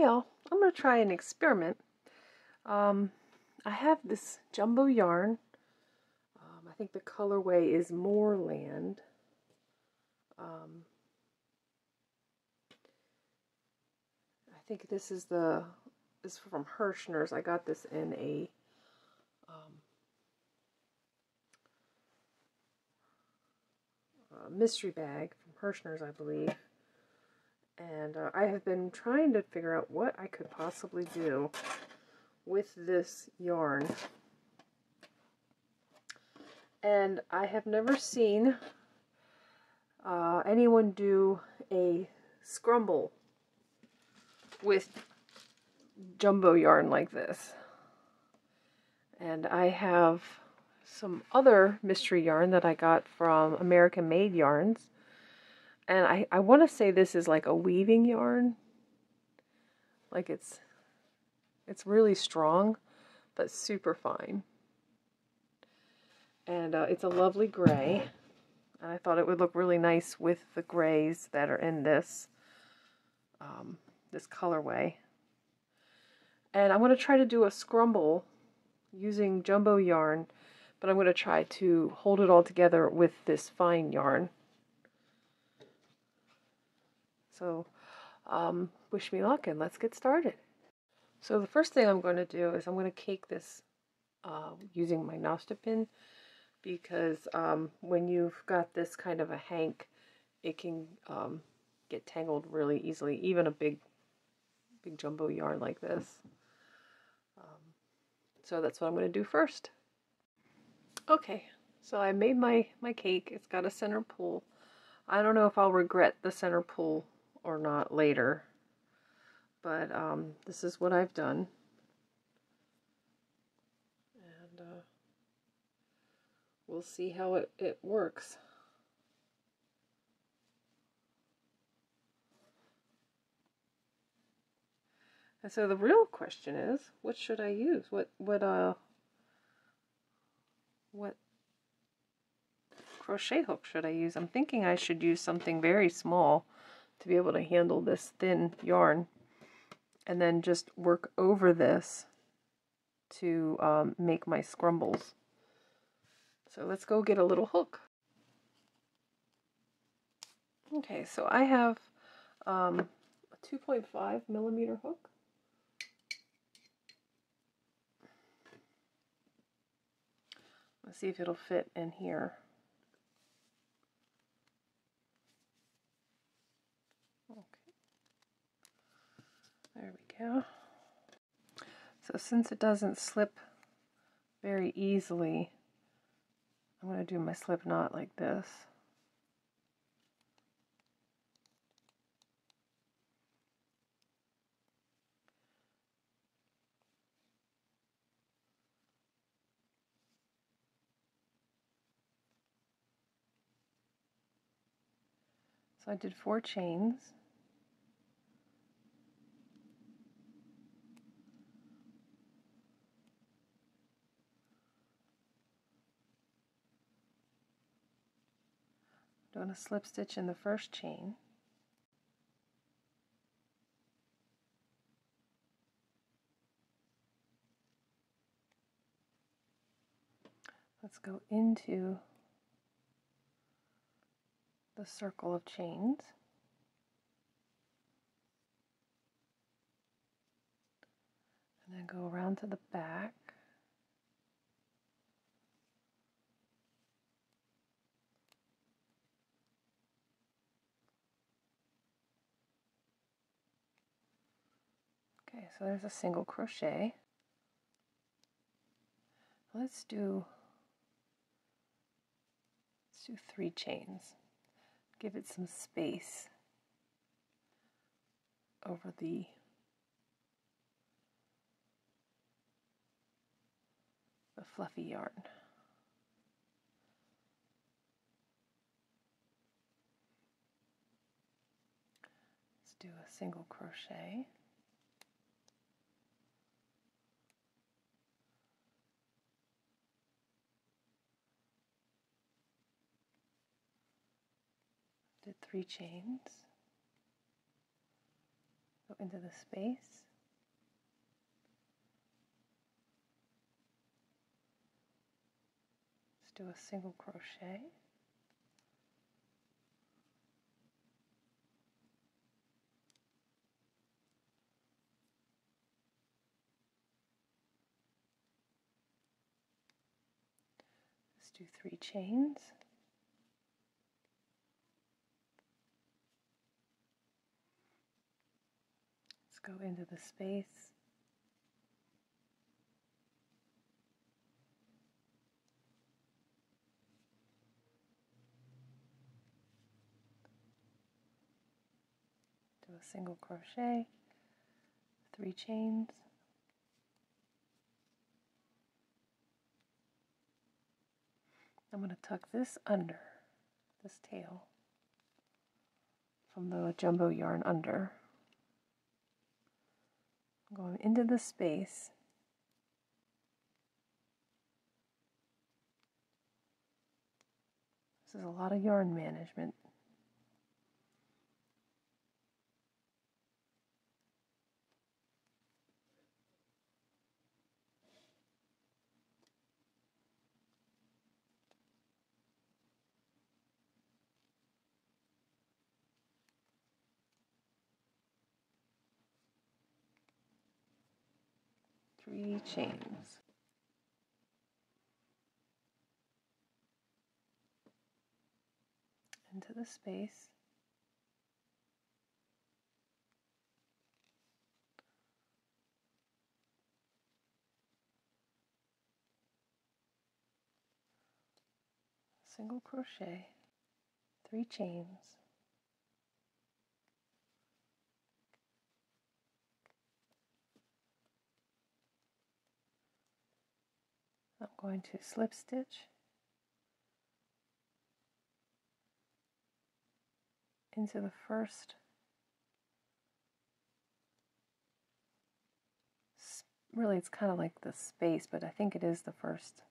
Hi all, I'm going to try an experiment. I have this jumbo yarn. I think the colorway is Moorland. I think this is from Hirschner's. I got this in a mystery bag from Hirschner's, I believe. And I have been trying to figure out what I could possibly do with this yarn. And I have never seen anyone do a scrumble with jumbo yarn like this. And I have some other mystery yarn that I got from American Made Yarns. And I want to say this is like a weaving yarn. Like it's really strong, but super fine. And it's a lovely gray. And I thought it would look really nice with the grays that are in this this colorway. And I'm going to try to do a scrumble using jumbo yarn, but I'm going to try to hold it all together with this fine yarn. So wish me luck and let's get started. So the first thing I'm going to do is I'm going to cake this using my Nosta pin, because when you've got this kind of a hank, it can get tangled really easily, even a big jumbo yarn like this. So that's what I'm going to do first. Okay, so I made my cake. It's got a center pull. I don't know if I'll regret the center pull or not later, but this is what I've done. And we'll see how it works. And so the real question is, what should I use? What crochet hook should I use? I'm thinking I should use something very small to be able to handle this thin yarn, and then just work over this to make my scrumbles. So let's go get a little hook. Okay, so I have a 2.5 millimeter hook. Let's see if it'll fit in here. Okay, there we go. So since it doesn't slip very easily, I'm going to do my slip knot like this. So I did 4 chains. Doing a slip stitch in the first chain. Let's go into the circle of chains. And then go around to the back. Okay, so there's a single crochet. Let's do 3 chains. Give it some space over the fluffy yarn. Let's do a single crochet. Did 3 chains. Go into the space. Let's do a single crochet. Let's do 3 chains. Let's go into the space. Do a single crochet, 3 chains. I'm going to tuck this under, this tail, from the jumbo yarn under. I'm going into the space. This is a lot of yarn management. Three chains. Into the space. Single crochet, 3 chains. I'm going to slip stitch into the first really it's kind of like the space, but I think it is the first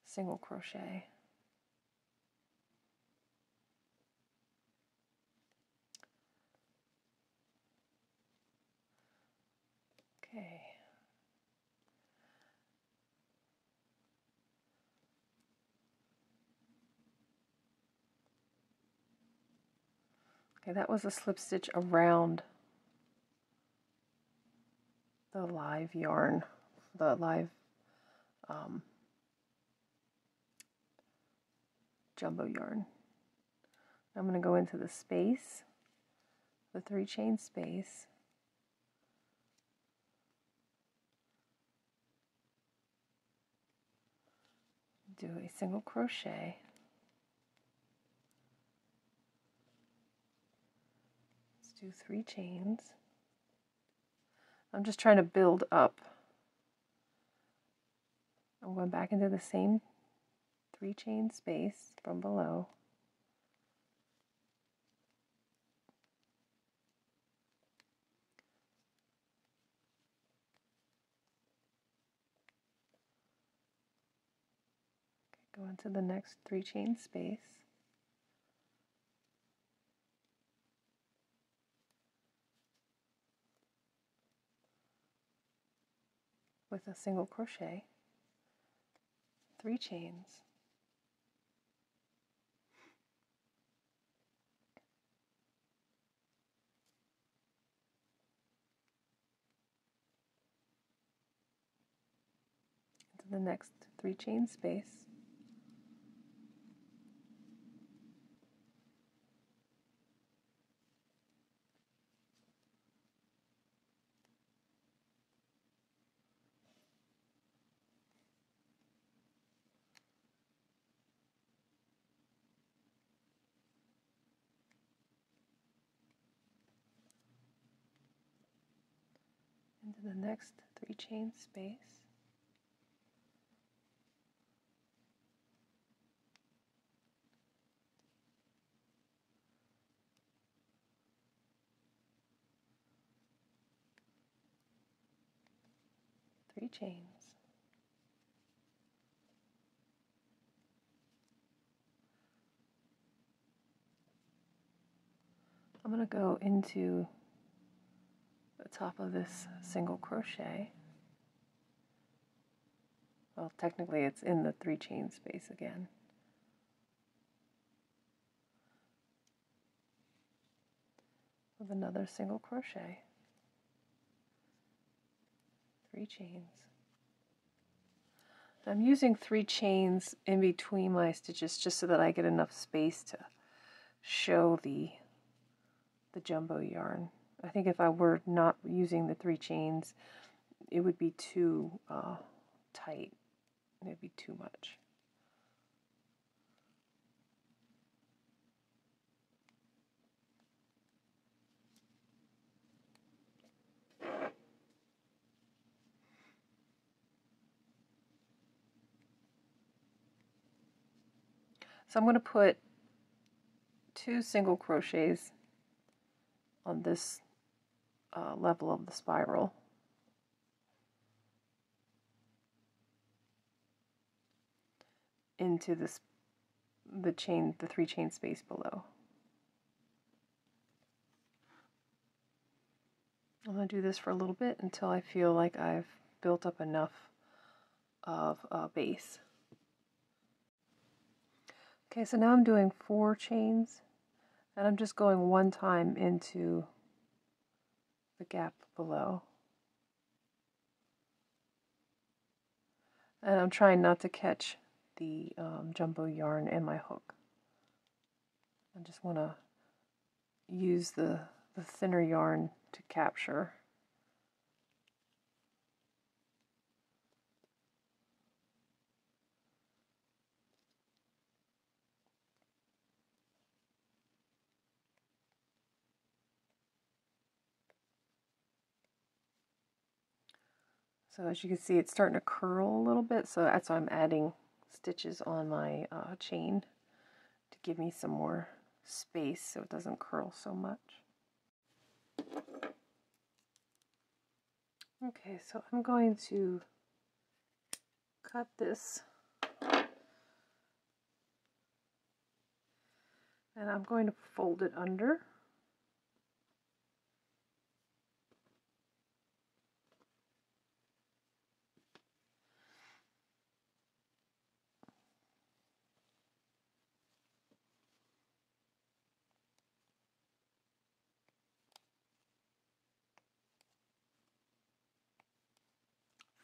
single crochet. Okay. Okay, that was a slip stitch around the live yarn, the live jumbo yarn. I'm going to go into the space, the 3 chain space. Do a single crochet. Let's do 3 chains. I'm just trying to build up. I'm going back into the same 3 chain space from below. Okay, go into the next 3 chain space. With a single crochet, 3 chains. Into the next 3 chain space. Into the next 3 chain space. Three chains. I'm going to go into top of this single crochet. Well, technically it's in the 3 chain space again. With another single crochet, 3 chains. I'm using 3 chains in between my stitches just so that I get enough space to show the jumbo yarn. I think if I were not using the 3 chains, it would be too tight. It would be too much. So I'm going to put 2 single crochets on this level of the spiral. Into the 3 chain space below. I'm going to do this for a little bit until I feel like I've built up enough of a base. Okay, so now I'm doing 4 chains, and I'm just going 1 time into the gap below. And I'm trying not to catch the jumbo yarn and my hook. I just want to use the thinner yarn to capture. So as you can see, it's starting to curl a little bit, so that's why I'm adding stitches on my chain to give me some more space so it doesn't curl so much. Okay, so I'm going to cut this, and I'm going to fold it under.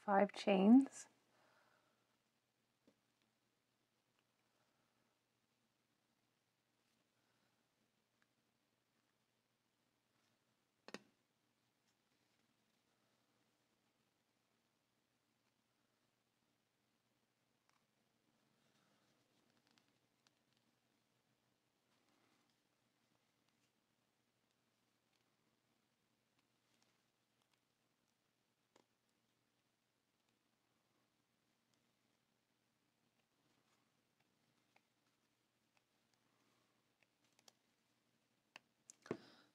Five chains.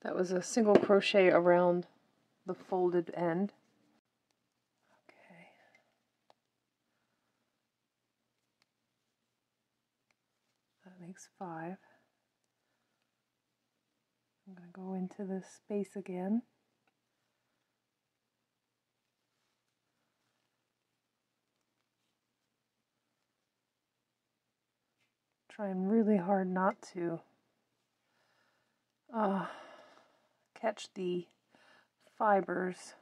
That was a single crochet around the folded end. Okay. That makes 5. I'm going to go into this space again. Trying really hard not to catch the fibers.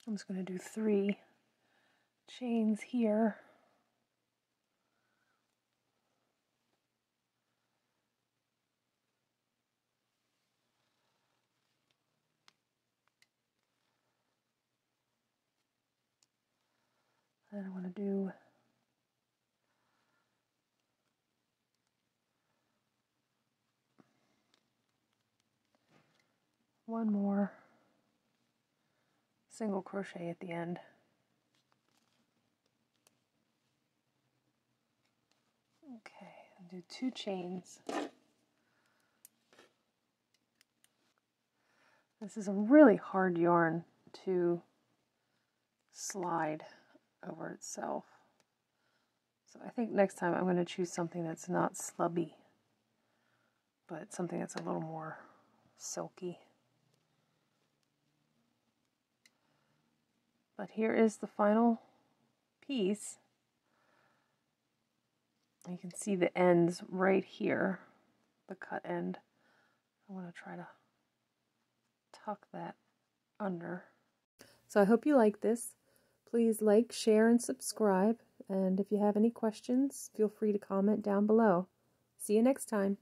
I'm just going to do 3 chains here. And I want to do one more single crochet at the end. do 2 chains. This is a really hard yarn to slide over itself. So I think next time I'm going to choose something that's not slubby, but something that's a little more silky. But here is the final piece. You can see the ends right here, the cut end. I want to try to tuck that under. So I hope you like this. Please like, share, and subscribe. And if you have any questions, feel free to comment down below. See you next time.